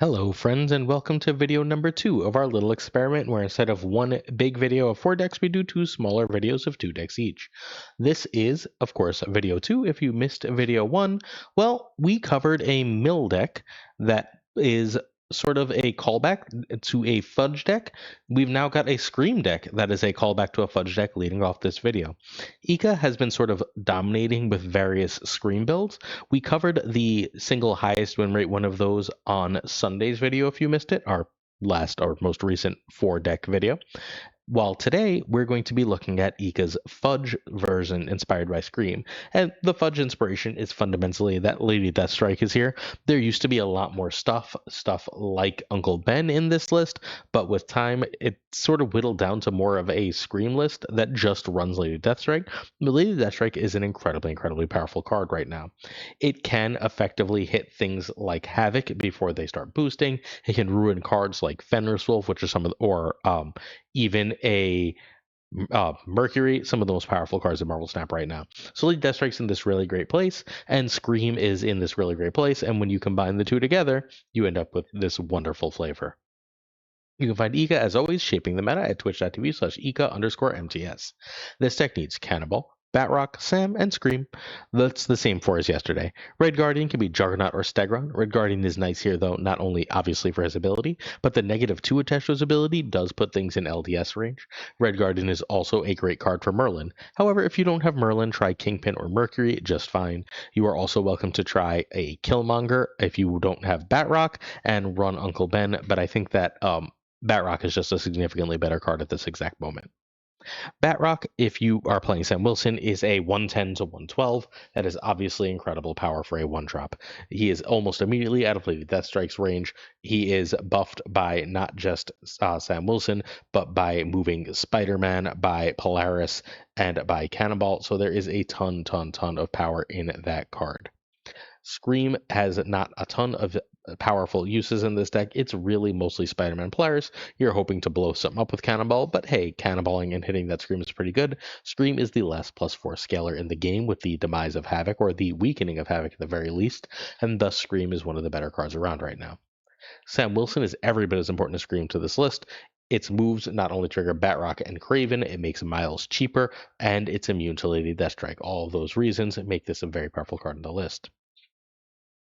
Hello, friends, and welcome to video number 2 of our little experiment where instead of one big video of 4 decks, we do 2 smaller videos of 2 decks each. This is, of course, video 2. If you missed video 1, well, we covered a mill deck that is sort of a callback to a fudge deck. We've now got a scream deck that is a callback to a fudge deck leading off this video. Eeka has been sort of dominating with various scream builds. We covered the single highest win rate one of those on Sunday's video if you missed it, our most recent 4 deck video. While today we're going to be looking at Eeka's fudge version inspired by Scream. And the fudge inspiration is fundamentally that Lady Deathstrike is here. There used to be a lot more stuff like Uncle Ben in this list, but with time it sort of whittled down to more of a Scream list that just runs Lady Deathstrike. But Lady Deathstrike is an incredibly powerful card right now. It can effectively hit things like Havoc before they start boosting. It can ruin cards like Fenris Wolf, which are some of even a Mercury, some of the most powerful cards in Marvel Snap right now. So Lady Deathstrike's in this really great place, and Scream is in this really great place, and when you combine the two together, you end up with this wonderful flavor. You can find Eeka, as always, shaping the meta at twitch.tv/Eeka_MTS. This deck needs Cannonball, Batrock, Sam, and Scream. That's the same 4 as yesterday. Red Guardian can be Juggernaut or Stegron. Red Guardian is nice here, though, not only obviously for his ability, but the -2 attached to his ability does put things in LDS range. Red Guardian is also a great card for Merlin. However, if you don't have Merlin, try Kingpin or Mercury just fine. You are also welcome to try a Killmonger if you don't have Batrock and run Uncle Ben, but I think that Batrock is just a significantly better card at this exact moment. Batrock, if you are playing Sam Wilson, is a 110 to 112. That is obviously incredible power for a 1-drop. He is almost immediately out of Lady Deathstrike's range. He is buffed by not just Sam Wilson, but by moving Spider-Man, by Polaris, and by Cannonball. So there is a ton of power in that card. Scream has not a ton of powerful uses in this deck. It's really mostly Spider-Man Polaris. You're hoping to blow something up with Cannonball, but hey, cannonballing and hitting that Scream is pretty good. Scream is the last +4 scaler in the game with the demise of Havoc, or the weakening of Havoc at the very least, and thus Scream is one of the better cards around right now. Sam Wilson is every bit as important as Scream to this list. Its moves not only trigger Batrock and Kraven, it makes Miles cheaper, and it's immune to Lady Deathstrike. All of those reasons make this a very powerful card in the list.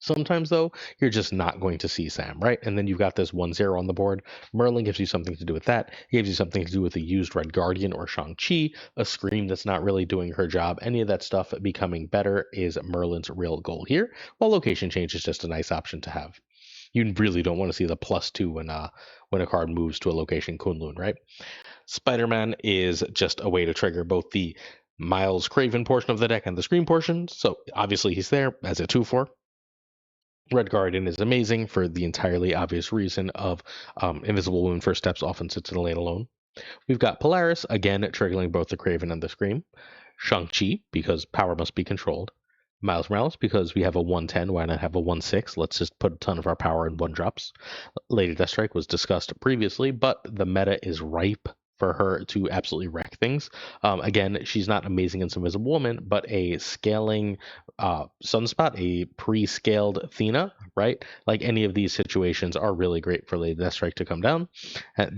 Sometimes, though, you're just not going to see Sam, right? And then you've got this 1-0 on the board. Merlin gives you something to do with that. He gives you something to do with a used Red Guardian or Shang-Chi, a Scream that's not really doing her job. Any of that stuff becoming better is Merlin's real goal here, while location change is just a nice option to have. You really don't want to see the +2 when a card moves to a location Kunlun, right? Spider-Man is just a way to trigger both the Miles Kraven portion of the deck and the Scream portion, so obviously he's there as a 2-4. Red Guardian is amazing for the entirely obvious reason of Invisible Wound first steps often sits in a lane alone. We've got Polaris, again, triggering both the Kraven and the Scream. Shang-Chi, because power must be controlled. Miles Morales, because we have a 110, why not have a 1-6? Let's just put a ton of our power in 1-drops. Lady Deathstrike was discussed previously, but the meta is ripe for her to absolutely wreck things. Again, she's not amazing in Invisible Woman, but a scaling Sunspot, a pre-scaled Athena, right? Like any of these situations are really great for Lady Deathstrike to come down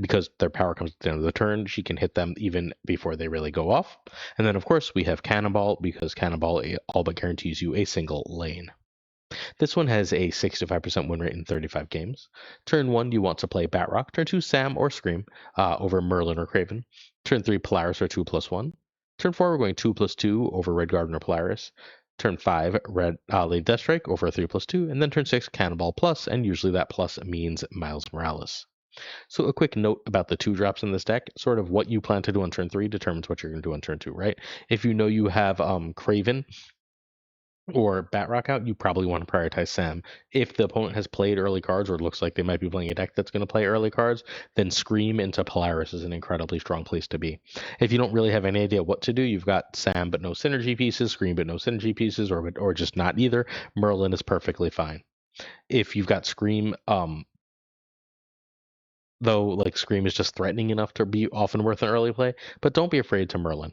because their power comes at the end of the turn. She can hit them even before they really go off. And then, of course, we have Cannonball because Cannonball all but guarantees you a single lane. This one has a 65% win rate in 35 games. Turn 1, you want to play Batrock. Turn 2, Sam or Scream over Merlin or Kraven. Turn 3, Polaris or 2+1. Turn 4, we're going 2+2 over Red Guardian or Polaris. Turn 5, Lady Deathstrike over 3+2. And then turn 6, Cannonball plus, and usually that plus means Miles Morales. So a quick note about the 2-drops in this deck, sort of what you plan to do on turn 3 determines what you're going to do on turn 2, right? If you know you have Kraven or Batrock out, you probably want to prioritize Sam. If the opponent has played early cards or it looks like they might be playing a deck that's going to play early cards, then Scream into Polaris is an incredibly strong place to be. If you don't really have any idea what to do, you've got Sam but no synergy pieces, Scream but no synergy pieces, or just not either, Merlin is perfectly fine. If you've got Scream, though, like Scream is just threatening enough to be often worth an early play, but don't be afraid to Merlin.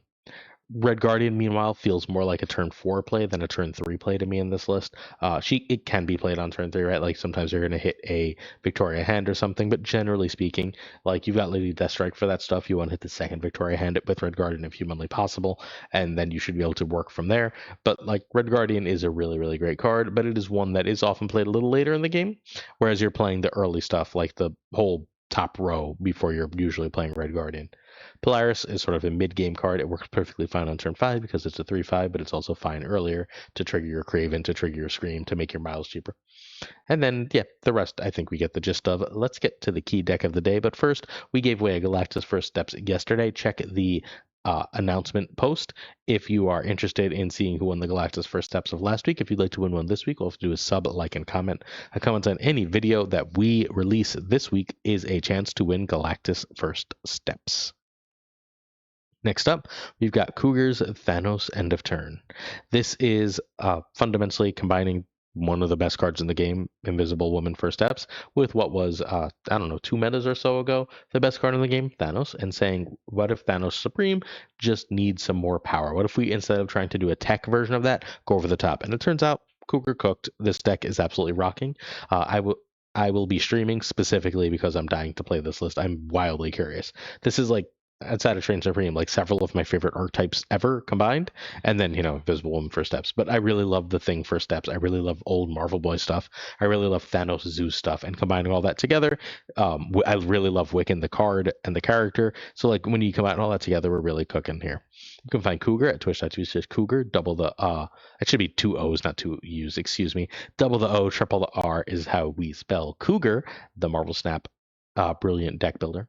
Red Guardian, meanwhile, feels more like a turn 4 play than a turn 3 play to me in this list. It can be played on turn 3, right? Like sometimes you're going to hit a Victoria hand or something, but generally speaking, like you've got Lady Deathstrike for that stuff. You want to hit the second Victoria hand with Red Guardian if humanly possible, and then you should be able to work from there. But like Red Guardian is a really, really great card, but it is one that is often played a little later in the game, whereas you're playing the early stuff, like the whole top row before you're usually playing Red Guardian. Polaris is sort of a mid-game card. It works perfectly fine on turn 5 because it's a 3/5, but it's also fine earlier to trigger your Craven, to trigger your Scream, to make your miles cheaper. And then, yeah, the rest I think we get the gist of. Let's get to the key deck of the day. But first, we gave away a Galactus First Steps yesterday. Check the announcement post if you are interested in seeing who won the Galactus First Steps of last week. If you'd like to win one this week, all you have to do is sub, like, and comment. A comment on any video that we release this week is a chance to win Galactus First Steps. Next up, we've got Cougar's Thanos End of Turn. This is fundamentally combining one of the best cards in the game, Invisible Woman First Steps, with what was, I don't know, 2 metas or so ago, the best card in the game, Thanos, and saying, what if Thanos Supreme just needs some more power? What if we, instead of trying to do a tech version of that, go over the top? And it turns out, Cougar cooked. This deck is absolutely rocking. I will be streaming specifically because I'm dying to play this list. I'm wildly curious. This is like outside of Train Supreme, like several of my favorite archetypes ever combined, and then Invisible Woman First Steps. But I really love the Thing First Steps. I really love old Marvel Boy stuff. I really love Thanos Zeus stuff, and combining all that together, I really love Wiccan the card and the character. So like when you combine all that together, we're really cooking here. You can find Cougar at twitch.tv/Cougar. Double the it should be 2 O's, not 2 U's. Excuse me. Double the O, triple the R is how we spell Cougar, the Marvel Snap brilliant deck builder.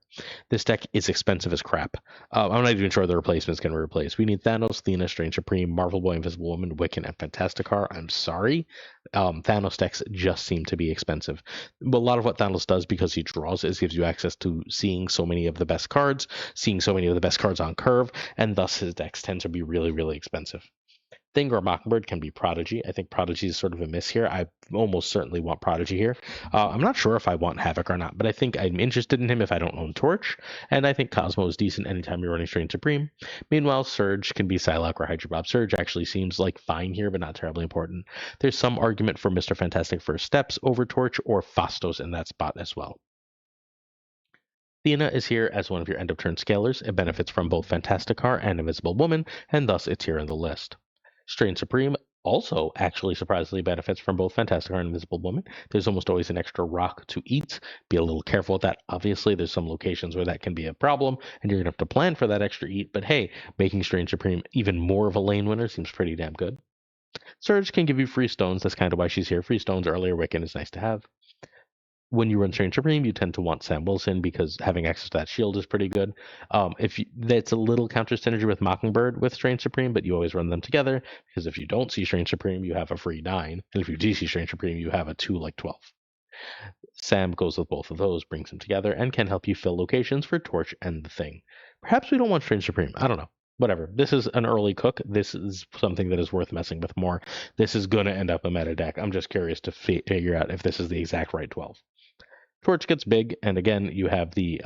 This deck is expensive as crap. I'm not even sure the replacements can replace. We need Thanos, Athena, Strange Supreme, Marvel Boy, Invisible Woman, Wiccan, and Fantasticar. I'm sorry. Thanos decks just seem to be expensive. But a lot of what Thanos does, because he draws, is gives you access to seeing so many of the best cards, seeing so many of the best cards on curve, and thus his decks tend to be really, really expensive. Thing or Mockingbird can be Prodigy. I think Prodigy is sort of a miss here. I almost certainly want Prodigy here. I'm not sure if I want Havoc or not, but I think I'm interested in him if I don't own Torch, and I think Cosmo is decent anytime you're running Strange Supreme. Meanwhile, Surge can be Psylocke or Hydra Bob. Surge actually seems like fine here, but not terribly important. There's some argument for Mr. Fantastic First Steps over Torch or Fastos in that spot as well. Athena is here as one of your end-of-turn scalers. It benefits from both Fantasticar and Invisible Woman, and thus it's here in the list. Strange Supreme also actually surprisingly benefits from both Fantasticar and Invisible Woman. There's almost always an extra rock to eat. Be a little careful with that. Obviously, there's some locations where that can be a problem, and you're going to have to plan for that extra eat. But hey, making Strange Supreme even more of a lane winner seems pretty damn good. Surge can give you free stones. That's kind of why she's here. Free stones earlier Wiccan is nice to have. When you run Strange Supreme, you tend to want Sam Wilson because having access to that shield is pretty good. That's a little counter synergy with Mockingbird with Strange Supreme, but you always run them together because if you don't see Strange Supreme, you have a free 9, and if you do see Strange Supreme, you have a 2 like 12. Sam goes with both of those, brings them together, and can help you fill locations for Torch and the Thing. Perhaps we don't want Strange Supreme. I don't know. Whatever. This is an early cook. This is something that is worth messing with more. This is going to end up a meta deck. I'm just curious to figure out if this is the exact right 12. Torch gets big, and again, you have the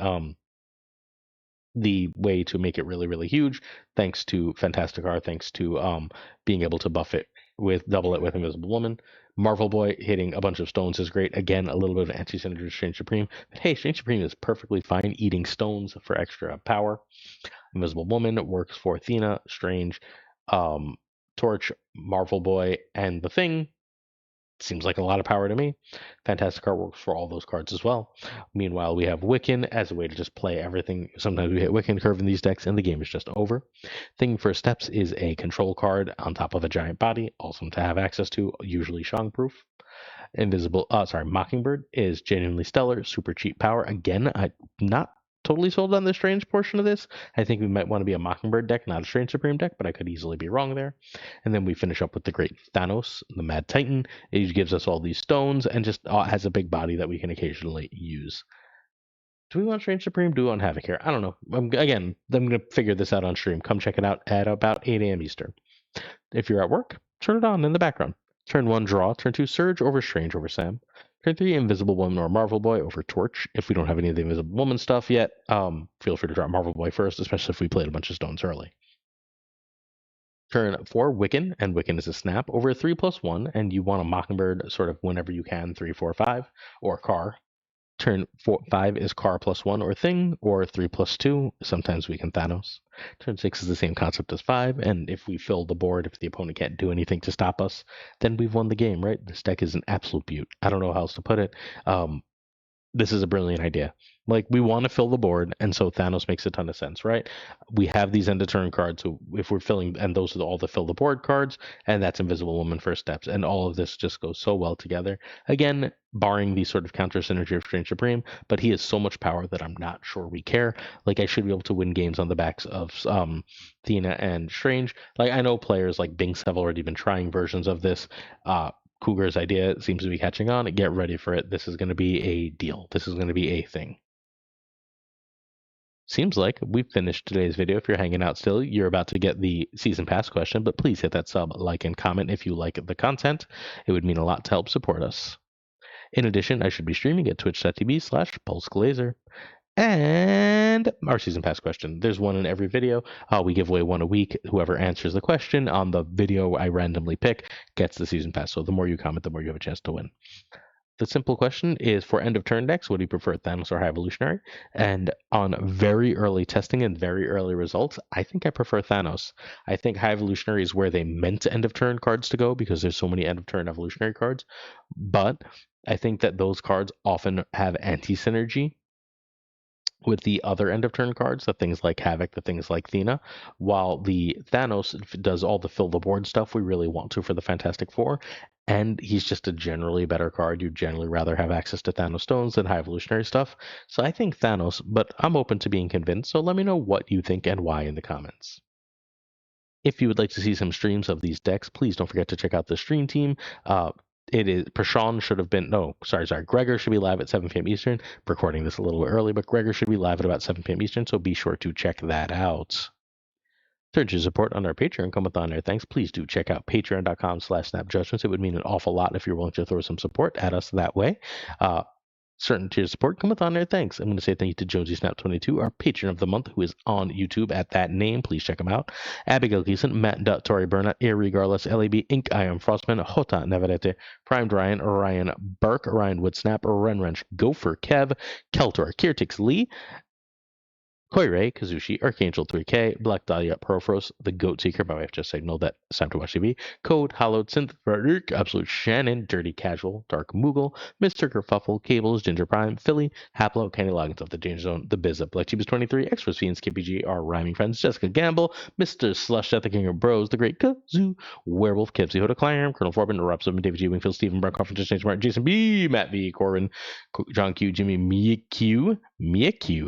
way to make it really, really huge, thanks to Fantasticar, thanks to being able to buff it with double it with Invisible Woman. Marvel Boy hitting a bunch of stones is great. Again, a little bit of anti-synergy with Strange Supreme. But hey, Strange Supreme is perfectly fine eating stones for extra power. Invisible Woman works for Athena, Strange, Torch, Marvel Boy, and the Thing. Seems like a lot of power to me. Fantasticar works for all those cards as well. Meanwhile, we have Wiccan as a way to just play everything. Sometimes we hit Wiccan curve in these decks, and the game is just over. Thing First Steps is a control card on top of a giant body, awesome to have access to, usually Shang-proof. Mockingbird is genuinely stellar, super cheap power. Again, I'm not totally sold on the Strange portion of this. I think we might want to be a Mockingbird deck, not a Strange Supreme deck, but I could easily be wrong there. And then we finish up with the great Thanos, the Mad Titan. It gives us all these stones and just has a big body that we can occasionally use. Do we want Strange Supreme? Do we want Havoc here? I don't know. I'm going to figure this out on stream. Come check it out at about 8 a.m. Eastern. If you're at work, turn it on in the background. Turn 1, Draw. Turn 2, Surge over Strange over Sam. Turn 3, Invisible Woman or Marvel Boy over Torch. If we don't have any of the Invisible Woman stuff yet, feel free to draw Marvel Boy first, especially if we played a bunch of stones early. Turn 4, Wiccan, and Wiccan is a snap over 3+1, and you want a Mockingbird sort of whenever you can, 3, 4, 5, or Car. Turn 5 is Car +1 or Thing, or 3+2. Sometimes we can Thanos. Turn 6 is the same concept as 5, and if we fill the board, if the opponent can't do anything to stop us, then we've won the game, right? This deck is an absolute beaut. I don't know how else to put it. This is a brilliant idea. Like, we want to fill the board, and so Thanos makes a ton of sense, right? We have these end of turn cards, so if we're filling, and those are all the fill the board cards, and that's Invisible Woman First Steps, and all of this just goes so well together. Again, barring the sort of counter synergy of Strange Supreme, but he has so much power that I'm not sure we care. Like, I should be able to win games on the backs of Thena and Strange. Like, I know players like Binks have already been trying versions of this. Cougar's idea seems to be catching on. Get ready for it. This is going to be a deal. This is going to be a thing. Seems like we've finished today's video. If you're hanging out still, you're about to get the season pass question, but please hit that sub, like, and comment if you like the content. It would mean a lot to help support us. In addition, I should be streaming at twitch.tv/PulseGlazer. And our season pass question. There's one in every video. We give away one a week. Whoever answers the question on the video I randomly pick gets the season pass. So the more you comment, the more you have a chance to win. The simple question is, for end of turn decks, would you prefer Thanos or High Evolutionary? And on very early testing and very early results, I think I prefer Thanos. I think High Evolutionary is where they meant end of turn cards to go because there's so many end of turn evolutionary cards. But I think that those cards often have anti-synergy with the other end of turn cards, the things like Havoc, the things like Thena, while the Thanos does all the fill the board stuff we really want to for the Fantastic Four, and he's just a generally better card. You'd generally rather have access to Thanos stones than high evolutionary stuff. So I think Thanos, but I'm open to being convinced, so let me know what you think and why in the comments. If you would like to see some streams of these decks, please don't forget to check out the stream team. It is Prashant should have been Gregor should be live at 7 p.m. Eastern. Recording this a little bit early, but Gregor should be live at about 7 p.m. Eastern, so be sure to check that out. To your support on our Patreon, come with on there. Thanks. Please do check out patreon.com/snapjudgments. It would mean an awful lot if you're willing to throw some support at us that way. Certain tier support, come with on there. Thanks. I'm going to say thank you to Jonesy Snap 22, our patron of the month, who is on YouTube at that name. Please check him out. Abigail Gleason, Matt Dutt, Tori Burnett, Irregardless, LAB, Inc., I Am Frostman, Hota Navarrete, Primed Ryan, Ryan Burke, Ryan Woodsnap, Ren Wrench, Gopher Kev, Keltor, Kirtix Lee, Koirei, Kazushi, Archangel 3K, Black Dahlia, Profros, The Goat Seeker, my wife just signaled that it's time to watch TV, Code, Hollowed Synth, Frederick, Absolute Shannon, Dirty Casual, Dark Moogle, Mr. Kerfuffle, Cables, Ginger Prime, Philly, Haplo, Kenny Loggins of the Danger Zone, The Biz Up, Black Cheapest 23, Extras Fiend, Skippy G, our rhyming friends, Jessica Gamble, Mr. Slush, the King of Bros, The Great Kazoo, Werewolf, Kipsy, Hoda Clam, Colonel Forbin, Rob Subman, David G, Wingfield, Stephen Brown, Conference, James Martin, Jason B, Matt V, Corbin, John Q, Jimmy Mieq,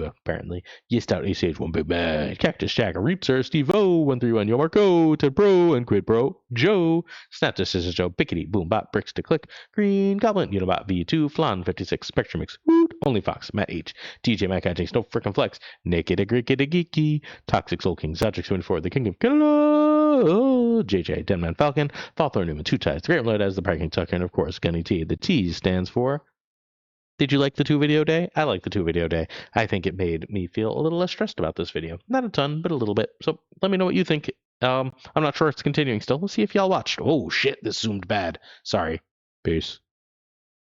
apparently, Yist Out, ACH, One Big Man, Cactus Jack, Reapser, Steve O, 131, Yo Marco, Ted Bro, and Quid Bro, Joe, Snap This is Joe, Bickety, Boom Bot, Bricks to Click, Green Goblin, Unibot V2, Flan 56, Spectrum Mix, Woot, Only Fox, Matt H, DJ Mac, Jinx, No Frickin' Flex, Naked, a Greek, a Geeky, Toxic Soul King, Zadrix 24, The King of Canada, JJ, Denman Falcon, Falthor Newman, Two Ties, The Great Lloyd as the Parking Tucker, and of course, Gunny T. The T stands for. Did you like the 2-video day? I like the 2-video day. I think it made me feel a little less stressed about this video. Not a ton, but a little bit. So let me know what you think. I'm not sure it's continuing still. We'll see if y'all watched. Oh shit, this zoomed bad. Sorry. Peace.